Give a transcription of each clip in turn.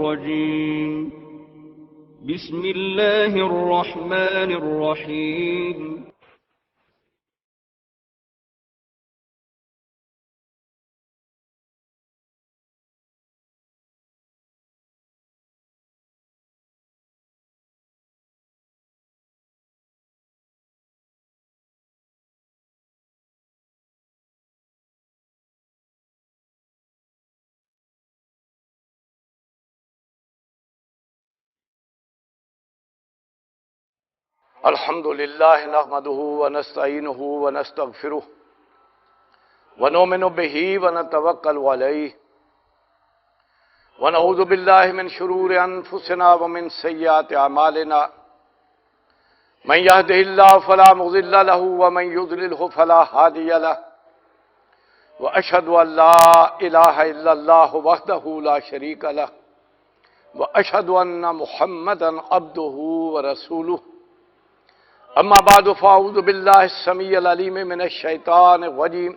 الرجيم بسم الله الرحمن الرحيم الحمد لله نحمده ونستعينه ونستغفره ونؤمن به ونتوكل عليه ونعوذ بالله من شرور أنفسنا ومن سيئات أعمالنا من يهده الله فلا مضل له ومن يضلله فلا هادي له وأشهد أن لا إله إلا الله وحده لا شريك له وأشهد أن محمدا عبده ورسوله اما بعد فاعوذ باللہ السمیع العلیم من الشیطان الرجیم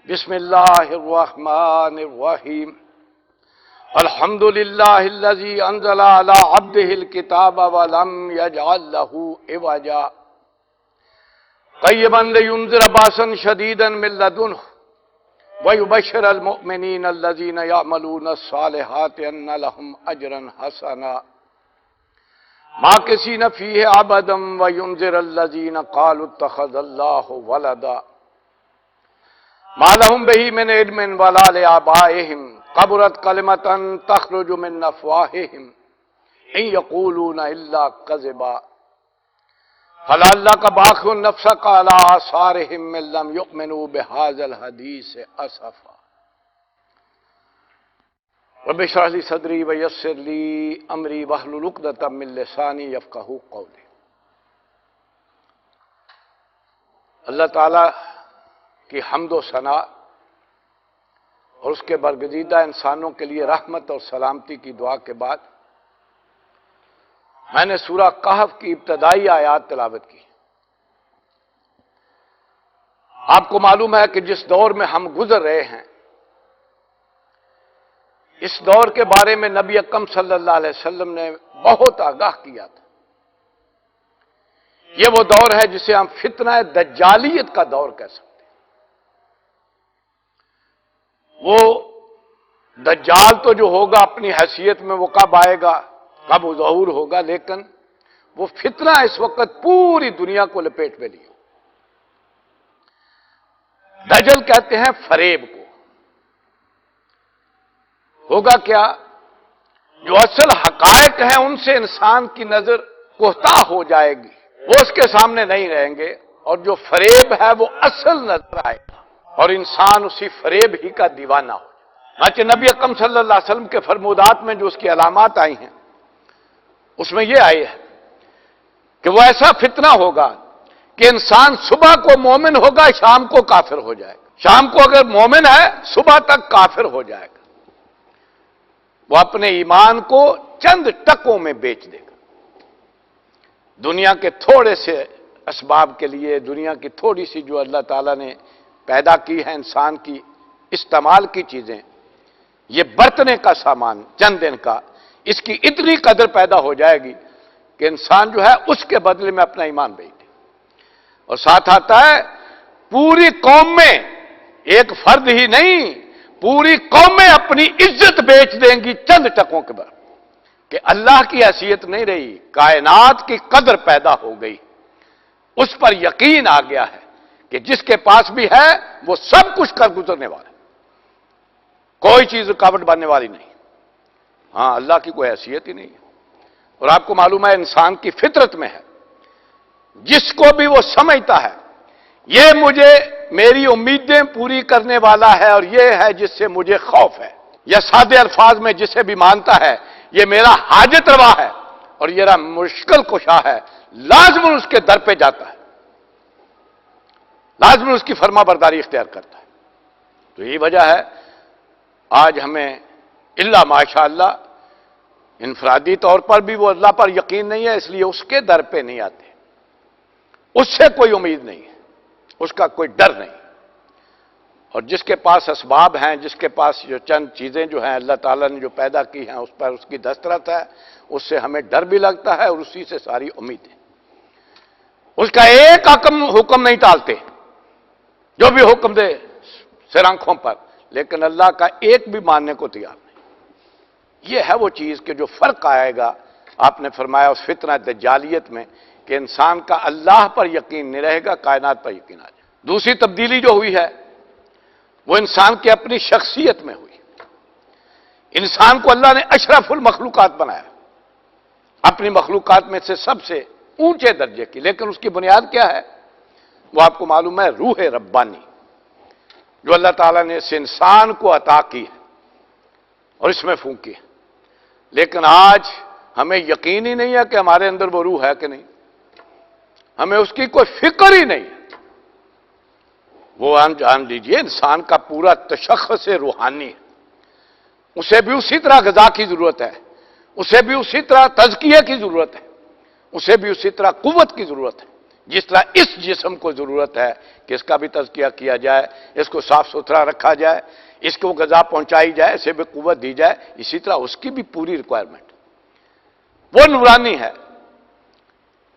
بسم اللہ الرحمن الرحیم الحمد للہ الذی انزل علی عبدہ الکتاب ولم یجعل لہ عوجا قیما لینذر باسا شدیدا من لدنہ ویبشر المؤمنین الذین یعملون الصالحات ان لهم اجرا حسنا ماکثین فیہ ابدا وینذر الذین قالوا اتخذ اللہ ولدا ما لهم به من علم ولا لآبائهم کبرت کلمۃ تخرج من افواہہم ان یقولون الا کذبا فلعلک باخع نفسک علی آثارہم ان لم یؤمنوا بہذا الحدیث اسفا رب اشرح لی صدری ویسر لی امری واحلل عقدۃ من لسانی یفقہوا قولی۔ اللہ تعالیٰ کی حمد و ثنا اور اس کے برگزیدہ انسانوں کے لیے رحمت اور سلامتی کی دعا کے بعد میں نے سورہ کہف کی ابتدائی آیات تلاوت کی۔ آپ کو معلوم ہے کہ جس دور میں ہم گزر رہے ہیں اس دور کے بارے میں نبی اکرم صلی اللہ علیہ وسلم نے بہت آگاہ کیا تھا۔ یہ وہ دور ہے جسے ہم فتنہ دجالیت کا دور کہہ سکتے ہیں۔ وہ دجال تو جو ہوگا اپنی حیثیت میں وہ کب آئے گا، کب وہ ظہور ہوگا، لیکن وہ فتنہ اس وقت پوری دنیا کو لپیٹ میں لیے۔ دجل کہتے ہیں فریب کو۔ ہوگا کیا؟ جو اصل حقائق ہیں ان سے انسان کی نظر کوتاہ ہو جائے گی، وہ اس کے سامنے نہیں رہیں گے، اور جو فریب ہے وہ اصل نظر آئے گا اور انسان اسی فریب ہی کا دیوانہ ہو جائے۔ چنانچہ نبی اکرم صلی اللہ علیہ وسلم کے فرمودات میں جو اس کی علامات آئی ہیں اس میں یہ آئی ہے کہ وہ ایسا فتنہ ہوگا کہ انسان صبح کو مومن ہوگا، شام کو کافر ہو جائے گا، شام کو اگر مومن ہے صبح تک کافر ہو جائے گا۔ وہ اپنے ایمان کو چند ٹکوں میں بیچ دے گا۔ دنیا کے تھوڑے سے اسباب کے لیے، دنیا کی تھوڑی سی جو اللہ تعالیٰ نے پیدا کی ہے انسان کی استعمال کی چیزیں، یہ برتنے کا سامان چند دن کا، اس کی اتنی قدر پیدا ہو جائے گی کہ انسان جو ہے اس کے بدلے میں اپنا ایمان بیچ دے۔ اور ساتھ آتا ہے پوری قوم میں ایک فرد ہی نہیں، پوری قومیں اپنی عزت بیچ دیں گی چند ٹکوں کے بعد، کہ اللہ کی حیثیت نہیں رہی، کائنات کی قدر پیدا ہو گئی، اس پر یقین آ گیا ہے کہ جس کے پاس بھی ہے وہ سب کچھ کر گزرنے والا ہے، کوئی چیز رکاوٹ بننے والی نہیں۔ ہاں، اللہ کی کوئی حیثیت ہی نہیں ہے۔ اور آپ کو معلوم ہے انسان کی فطرت میں ہے، جس کو بھی وہ سمجھتا ہے یہ مجھے میری امیدیں پوری کرنے والا ہے اور یہ ہے جس سے مجھے خوف ہے، یا سادے الفاظ میں جسے بھی مانتا ہے یہ میرا حاجت روا ہے اور یہ میرا مشکل کشا ہے، لازماً اس کے در پہ جاتا ہے، لازماً اس کی فرما برداری اختیار کرتا ہے۔ تو یہی وجہ ہے آج ہمیں الا ماشاءاللہ انفرادی طور پر بھی وہ اللہ پر یقین نہیں ہے، اس لیے اس کے در پہ نہیں آتے، اس سے کوئی امید نہیں ہے، اس کا کوئی ڈر نہیں، اور جس کے پاس اسباب ہیں، جس کے پاس جو چند چیزیں جو ہیں اللہ تعالیٰ نے جو پیدا کی ہیں اس پر اس کی دسترس ہے، اس سے ہمیں ڈر بھی لگتا ہے اور اسی سے ساری امید ہے۔ اس کا ایک حکم نہیں ٹالتے، جو بھی حکم دے سر آنکھوں پر، لیکن اللہ کا ایک بھی ماننے کو تیار نہیں۔ یہ ہے وہ چیز کہ جو فرق آئے گا، آپ نے فرمایا اس فتنہ دجالیت میں، کہ انسان کا اللہ پر یقین نہیں رہے گا، کائنات پر یقین آ جائے۔ دوسری تبدیلی جو ہوئی ہے وہ انسان کی اپنی شخصیت میں ہوئی۔ انسان کو اللہ نے اشرف المخلوقات بنایا، اپنی مخلوقات میں سے سب سے اونچے درجے کی، لیکن اس کی بنیاد کیا ہے؟ وہ آپ کو معلوم ہے، روح ربانی، جو اللہ تعالیٰ نے اس انسان کو عطا کی ہے اور اس میں پھونکی ہے۔ لیکن آج ہمیں یقین ہی نہیں ہے کہ ہمارے اندر وہ روح ہے کہ نہیں، ہمیں اس کی کوئی فکر ہی نہیں ہے۔ وہ جان لیجئے انسان کا پورا تشخص روحانی ہے، اسے بھی اسی طرح غذا کی ضرورت ہے، اسے بھی اسی طرح تزکیے کی ضرورت ہے، اسے بھی اسی طرح قوت کی ضرورت ہے، جس طرح اس جسم کو ضرورت ہے کہ اس کا بھی تزکیہ کیا جائے، اس کو صاف ستھرا رکھا جائے، اس کو غذا پہنچائی جائے، اسے بھی قوت دی جائے، اسی طرح اس کی بھی پوری ریکوائرمنٹ۔ وہ نورانی ہے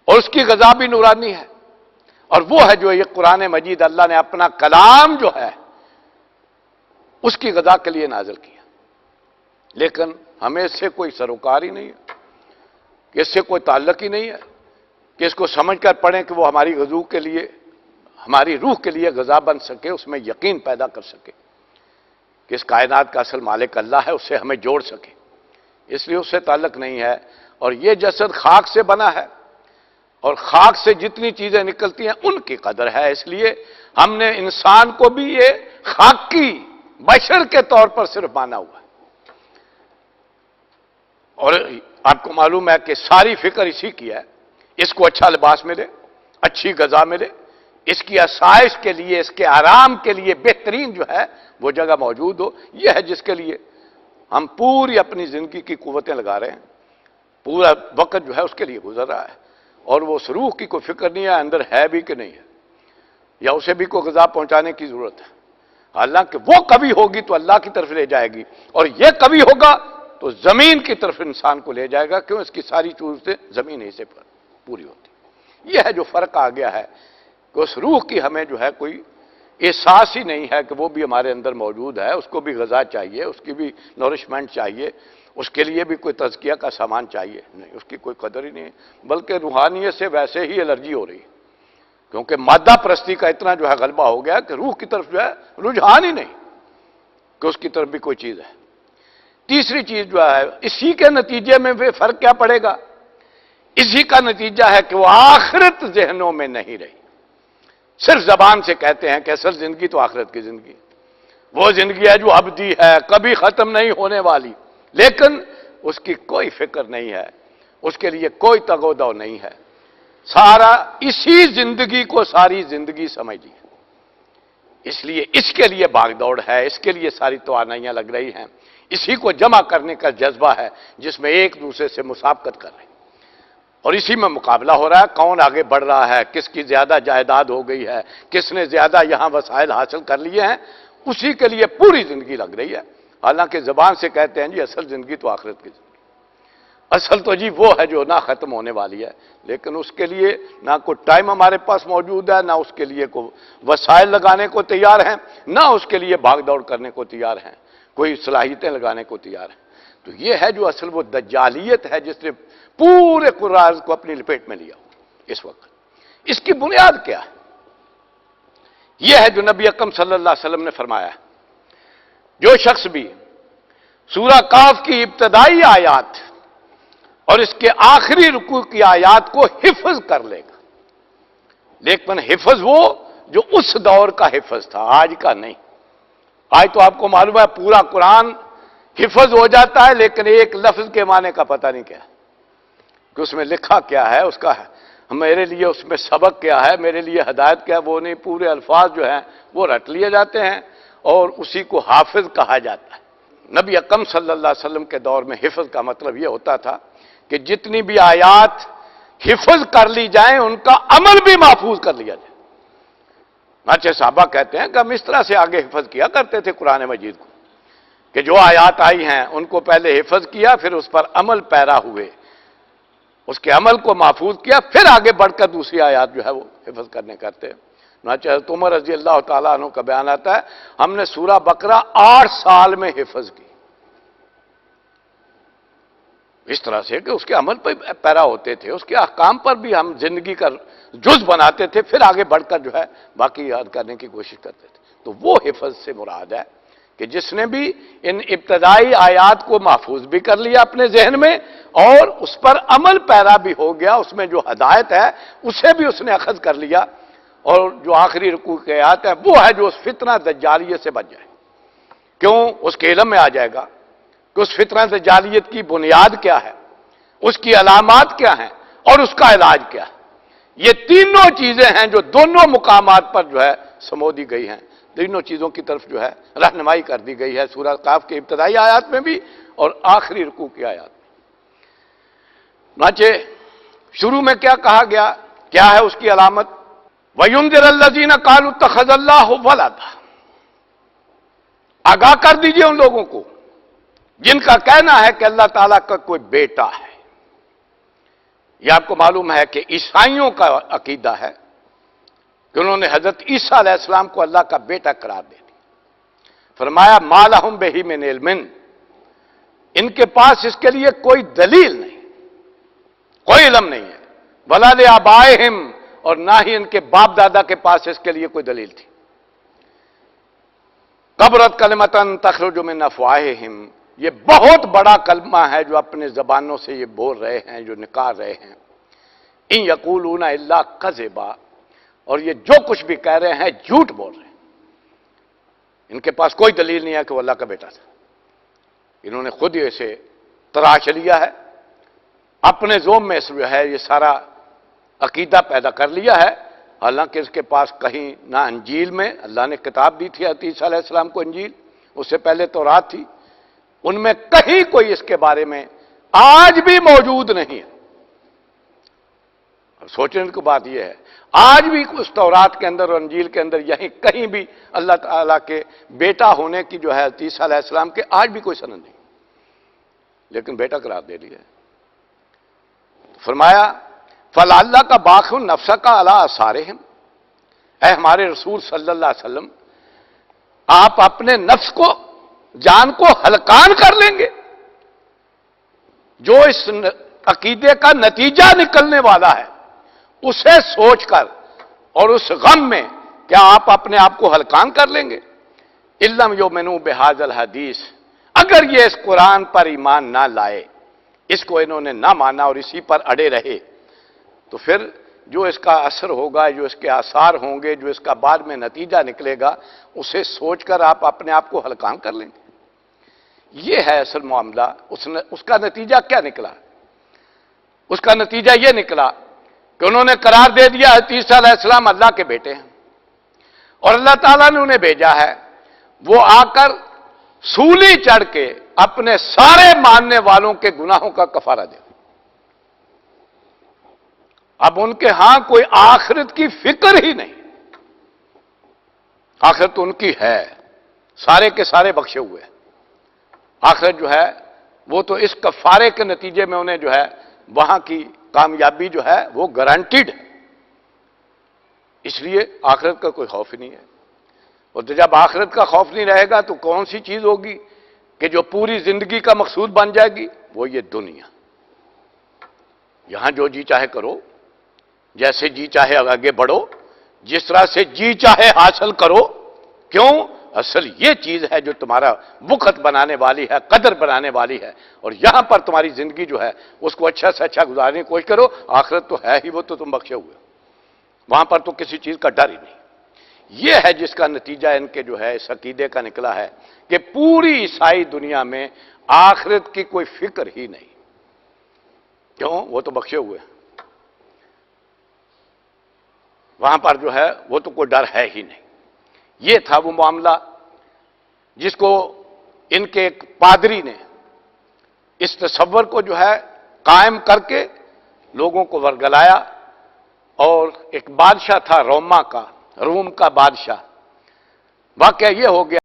اور اس کی غذا بھی نورانی ہے، اور وہ ہے جو یہ قرآن مجید اللہ نے اپنا کلام جو ہے اس کی غذا کے لیے نازل کیا۔ لیکن ہمیں اس سے کوئی سروکار ہی نہیں ہے، کہ اس سے کوئی تعلق ہی نہیں ہے کہ اس کو سمجھ کر پڑھیں کہ وہ ہماری غذو کے لیے، ہماری روح کے لیے غذا بن سکے، اس میں یقین پیدا کر سکے کہ اس کائنات کا اصل مالک اللہ ہے، اس سے ہمیں جوڑ سکے۔ اس لیے اس سے تعلق نہیں ہے، اور یہ جسد خاک سے بنا ہے، اور خاک سے جتنی چیزیں نکلتی ہیں ان کی قدر ہے، اس لیے ہم نے انسان کو بھی یہ خاکی بشر کے طور پر صرف مانا ہوا ہے۔ اور آپ کو معلوم ہے کہ ساری فکر اسی کی ہے، اس کو اچھا لباس ملے، اچھی غذا ملے، اس کی آسائش کے لیے، اس کے آرام کے لیے بہترین جو ہے وہ جگہ موجود ہو، یہ ہے جس کے لیے ہم پوری اپنی زندگی کی قوتیں لگا رہے ہیں، پورا وقت جو ہے اس کے لیے گزر رہا ہے، اور وہ اس روح کی کوئی فکر نہیں ہے اندر ہے بھی کہ نہیں ہے، یا اسے بھی کوئی غذا پہنچانے کی ضرورت ہے۔ حالانکہ وہ کبھی ہوگی تو اللہ کی طرف لے جائے گی، اور یہ کبھی ہوگا تو زمین کی طرف انسان کو لے جائے گا، کیوں؟ اس کی ساری چیزیں زمین ہی سے پوری ہوتی۔ یہ ہے جو فرق آ گیا ہے کہ اس روح کی ہمیں جو ہے کوئی احساس ہی نہیں ہے کہ وہ بھی ہمارے اندر موجود ہے، اس کو بھی غذا چاہیے، اس کی بھی نورشمنٹ چاہیے، اس کے لیے بھی کوئی تزکیہ کا سامان چاہیے، نہیں، اس کی کوئی قدر ہی نہیں ہے، بلکہ روحانیت سے ویسے ہی الرجی ہو رہی ہے، کیونکہ مادہ پرستی کا اتنا جو ہے غلبہ ہو گیا کہ روح کی طرف جو ہے رجحان ہی نہیں کہ اس کی طرف بھی کوئی چیز ہے۔ تیسری چیز جو ہے، اسی کے نتیجے میں وہ فرق کیا پڑے گا؟ اسی کا نتیجہ ہے کہ وہ آخرت ذہنوں میں نہیں رہی، صرف زبان سے کہتے ہیں کہ اصل زندگی تو آخرت کی زندگی، وہ زندگی ہے جو ابدی ہے، کبھی ختم نہیں ہونے والی، لیکن اس کی کوئی فکر نہیں ہے، اس کے لیے کوئی تگودو نہیں ہے، سارا اسی زندگی کو ساری زندگی سمجھ لی ہے، اس لیے اس کے لیے بھاگ دوڑ ہے، اس کے لیے ساری توانائیاں لگ رہی ہیں، اسی کو جمع کرنے کا جذبہ ہے جس میں ایک دوسرے سے مسابقت کر رہے ہیں، اور اسی میں مقابلہ ہو رہا ہے، کون آگے بڑھ رہا ہے، کس کی زیادہ جائیداد ہو گئی ہے، کس نے زیادہ یہاں وسائل حاصل کر لیے ہیں، اسی کے لیے پوری زندگی لگ رہی ہے۔ حالانکہ زبان سے کہتے ہیں جی اصل زندگی تو آخرت کی زندگی، اصل تو جی وہ ہے جو نہ ختم ہونے والی ہے، لیکن اس کے لیے نہ کوئی ٹائم ہمارے پاس موجود ہے، نہ اس کے لیے کوئی وسائل لگانے کو تیار ہیں، نہ اس کے لیے بھاگ دوڑ کرنے کو تیار ہیں، کوئی صلاحیتیں لگانے کو تیار ہیں۔ تو یہ ہے جو اصل وہ دجالیت ہے جس نے پورے قرآن کو اپنی لپیٹ میں لیا اس وقت۔ اس کی بنیاد کیا ہے؟ یہ ہے جو نبی اکرم صلی اللہ علیہ وسلم نے فرمایا ہے، جو شخص بھی سورہ کہف کی ابتدائی آیات اور اس کے آخری رکوع کی آیات کو حفظ کر لے گا، لیکن حفظ وہ جو اس دور کا حفظ تھا، آج کا نہیں۔ آج تو آپ کو معلوم ہے پورا قرآن حفظ ہو جاتا ہے، لیکن ایک لفظ کے معنی کا پتہ نہیں کیا کہ اس میں لکھا کیا ہے، اس کا میرے لیے اس میں سبق کیا ہے، میرے لیے ہدایت کیا ہے، وہ نہیں، پورے الفاظ جو ہیں وہ رٹ لیے جاتے ہیں اور اسی کو حافظ کہا جاتا ہے۔ نبی اکرم صلی اللہ علیہ وسلم کے دور میں حفظ کا مطلب یہ ہوتا تھا کہ جتنی بھی آیات حفظ کر لی جائیں ان کا عمل بھی محفوظ کر لیا جائے، اچھے صحابہ کہتے ہیں کہ ہم اس طرح سے آگے حفظ کیا کرتے تھے قرآن مجید کو کہ جو آیات آئی ہیں ان کو پہلے حفظ کیا، پھر اس پر عمل پیرا ہوئے، اس کے عمل کو محفوظ کیا، پھر آگے بڑھ کر دوسری آیات جو ہے وہ حفظ کرنے کرتے ہیں۔ حضرت عمر رضی اللہ تعالیٰ عنہ کا بیان آتا ہے ہم نے سورہ بقرہ 8 سال میں حفظ کی، اس طرح سے کہ اس کے عمل پر پیرا ہوتے تھے، اس کے احکام پر بھی ہم زندگی کا جز بناتے تھے، پھر آگے بڑھ کر جو ہے باقی یاد کرنے کی کوشش کرتے تھے۔ تو وہ حفظ سے مراد ہے کہ جس نے بھی ان ابتدائی آیات کو محفوظ بھی کر لیا اپنے ذہن میں اور اس پر عمل پیرا بھی ہو گیا، اس میں جو ہدایت ہے اسے بھی اس نے اخذ کر لیا، اور جو آخری رکوع کی آیات ہے وہ ہے جو اس فتنہ دجالیت سے بچ جائے۔ کیوں؟ اس کے علم میں آ جائے گا کہ اس فتنہ دجالیت کی بنیاد کیا ہے، اس کی علامات کیا ہیں اور اس کا علاج کیا ہے۔ یہ تینوں چیزیں ہیں جو دونوں مقامات پر جو ہے سمو دی گئی ہیں، تینوں چیزوں کی طرف جو ہے رہنمائی کر دی گئی ہے سورہ قاف کے ابتدائی آیات میں بھی اور آخری رکوع کی آیات میں۔ چنانچہ شروع میں کیا کہا گیا، کیا ہے اس کی علامت؟ وَيُنذِرَ الَّذِينَ قَالُوا اتَّخَذَ اللَّهُ وَلَدًا، آگاہ کر دیجئے ان لوگوں کو جن کا کہنا ہے کہ اللہ تعالیٰ کا کوئی بیٹا ہے۔ یہ آپ کو معلوم ہے کہ عیسائیوں کا عقیدہ ہے کہ انہوں نے حضرت عیسیٰ علیہ السلام کو اللہ کا بیٹا قرار دے دیا۔ فرمایا مَا لَهُم بِهِ مِنْ عِلْمٍ، ان کے پاس اس کے لیے کوئی دلیل نہیں، کوئی علم نہیں ہے، وَلَا لِآبَائِهِمْ، اور نہ ہی ان کے باپ دادا کے پاس اس کے لیے کوئی دلیل تھی۔ کبرت کلمۃ تخرج من افواہہم، یہ بہت بڑا کلمہ ہے جو اپنے زبانوں سے یہ بول رہے ہیں، جو نکال رہے ہیں۔ ان یقولون الا کذبا، اور یہ جو کچھ بھی کہہ رہے ہیں جھوٹ بول رہے ہیں، ان کے پاس کوئی دلیل نہیں ہے کہ وہ اللہ کا بیٹا تھا، انہوں نے خود ہی اسے تراش لیا ہے، اپنے ذوم میں جو ہے یہ سارا عقیدہ پیدا کر لیا ہے، حالانکہ اس کے پاس کہیں نہ انجیل میں، اللہ نے کتاب دی تھی حضرت عیسیٰ علیہ السلام کو انجیل، اس سے پہلے تورات تھی، ان میں کہیں کوئی اس کے بارے میں آج بھی موجود نہیں ہے۔ اب سوچنے کی بات یہ ہے آج بھی اس تورات کے اندر اور انجیل کے اندر یہیں کہیں بھی اللہ تعالیٰ کے بیٹا ہونے کی جو ہے حضرت عیسیٰ علیہ السلام کے آج بھی کوئی سند نہیں، لیکن بیٹا قرار دے دیا ہے۔ فرمایا فَلَعَلَّكَ بَاخِعٌ نَفْسَكَ عَلَىٰ آثَارِهِمْ، اے ہمارے رسول صلی اللہ علیہ وسلم آپ اپنے نفس کو، جان کو ہلکان کر لیں گے جو اس عقیدے کا نتیجہ نکلنے والا ہے، اسے سوچ کر اور اس غم میں کیا آپ اپنے آپ کو ہلکان کر لیں گے؟ اِلَّمْ يُؤْمِنُوا بِهَٰذَا الْحَدِيثِ، اگر یہ اس قرآن پر ایمان نہ لائے، اس کو انہوں نے نہ مانا اور اسی پر اڑے رہے، تو پھر جو اس کا اثر ہوگا، جو اس کے آثار ہوں گے، جو اس کا بعد میں نتیجہ نکلے گا، اسے سوچ کر آپ اپنے آپ کو ہلکان کر لیں گے۔ یہ ہے اصل معاملہ۔ اس کا نتیجہ کیا نکلا؟ اس کا نتیجہ یہ نکلا کہ انہوں نے قرار دے دیا حضرت عیسیٰ علیہ السلام اللہ کے بیٹے ہیں، اور اللہ تعالیٰ نے انہیں بھیجا ہے وہ آ کر سولی چڑھ کے اپنے سارے ماننے والوں کے گناہوں کا کفارہ دے۔ اب ان کے ہاں کوئی آخرت کی فکر ہی نہیں، آخرت تو ان کی ہے، سارے کے سارے بخشے ہوئے ہیں، آخرت جو ہے وہ تو اس کفارے کے نتیجے میں انہیں جو ہے وہاں کی کامیابی جو ہے وہ گارنٹیڈ ہے، اس لیے آخرت کا کوئی خوف ہی نہیں ہے۔ اور جب آخرت کا خوف نہیں رہے گا تو کون سی چیز ہوگی کہ جو پوری زندگی کا مقصود بن جائے گی؟ وہ یہ دنیا، یہاں جو جی چاہے کرو، جیسے جی چاہے آگے بڑھو، جس طرح سے جی چاہے حاصل کرو۔ کیوں؟ اصل یہ چیز ہے جو تمہارا وقت بنانے والی ہے، قدر بنانے والی ہے، اور یہاں پر تمہاری زندگی جو ہے اس کو اچھا سے اچھا گزارنے کی کوشش کرو۔ آخرت تو ہے ہی، وہ تو تم بخشے ہوئے، وہاں پر تو کسی چیز کا ڈر ہی نہیں۔ یہ ہے جس کا نتیجہ ان کے جو ہے اس عقیدے کا نکلا ہے کہ پوری عیسائی دنیا میں آخرت کی کوئی فکر ہی نہیں۔ کیوں؟ وہ تو بخشے ہوئے ہیں، وہاں پر جو ہے وہ تو کوئی ڈر ہے ہی نہیں۔ یہ تھا وہ معاملہ جس کو ان کے ایک پادری نے اس تصور کو جو ہے قائم کر کے لوگوں کو ورگلایا، اور ایک بادشاہ تھا روما کا، روم کا بادشاہ۔ واقعہ یہ ہو گیا